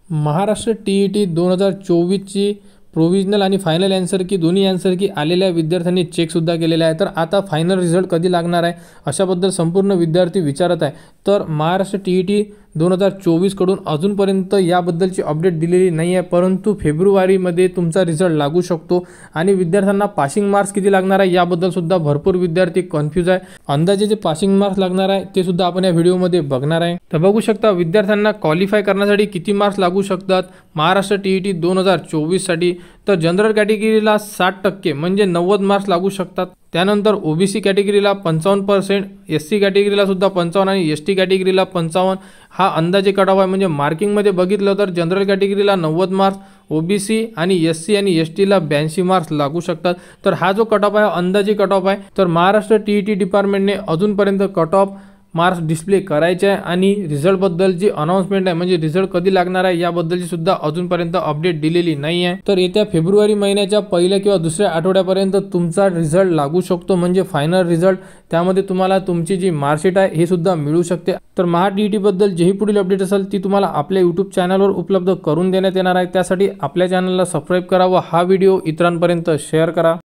Maharashtra T 2024ची provisional आणि final answer की दोन्ही आन्सर की आलेल्या विद्यार्थ्यांनी चेकसुद्धा केलेला आहे। तर आता फायनल रिझल्ट कधी लागणार आहे अशाबद्दल संपूर्ण विद्यार्थी विचारत आहे। तर महाराष्ट्र टी 2024 कडून अजूनपर्यंत याबद्दलची अपडेट दिलेली नाही आहे, परंतु फेब्रुवारीमध्ये तुमचा रिझल्ट लागू शकतो आणि विद्यार्थ्यांना पासिंग मार्क्स किती लागणार आहे याबद्दल सुद्धा भरपूर विद्यार्थी कन्फ्यूज आहे। अंदाजे जे पासिंग मार्क्स लागणार आहे ते सुद्धा आपण या व्हिडिओमध्ये बघणार आहे। तर बघू शकता विद्यार्थ्यांना क्वालिफाय करण्यासाठी किती मार्क्स लागू शकतात महाराष्ट्र टी 2024 साठी। तर जनरल कॅटेगरीला 60% म्हणजे 90 मार्क्स लागू शकतात। त्यानंतर ओबीसी कॅटेगरीला 55%, एससी कॅटेगरीला सुद्धा 55 आणि एसटी कॅटेगरीला 55 हा अंदाजे कट ऑफ आहे। म्हणजे मार्किंगमध्ये बघितलं तर जनरल कॅटेगरीला 90 मार्क्स, ओबीसी आणि एससी आणि एसटीला 82 मार्क्स लागू शकतात। तर हा जो कट ऑफ आहे अंदाजे कट ऑफ आहे। तर महाराष्ट्र टी डिपार्टमेंटने अजूनपर्यंत कट ऑफ मार्क्स डिस्प्ले करायचे आहे आणि रिझल्ट बद्दलची अनाउन्समेंट आहे म्हणजे रिझल्ट कधी लागणार आहे याबद्दलची सुद्धा अजूनपर्यंत अपडेट दिलेली नाही आहे। तर येत्या फेब्रुवारी महिन्याच्या पहिल्या किंवा दुसऱ्या आठवड्यापर्यंत तुमचा रिझल्ट लागू शकतो म्हणजे फायनल रिझल्ट। त्यामध्ये तुम्हाला तुमची जी मार्कशीट आहे हे सुद्धा मिळू शकते। तर महा टी बद्दल जेही पुढील अपडेट असेल ती तुम्हाला आपल्या यूट्यूब चॅनलवर उपलब्ध करून देण्यात येणार आहे। त्यासाठी आपल्या चॅनलला सबस्क्राईब करा व हा व्हिडिओ इतरांपर्यंत शेअर करा।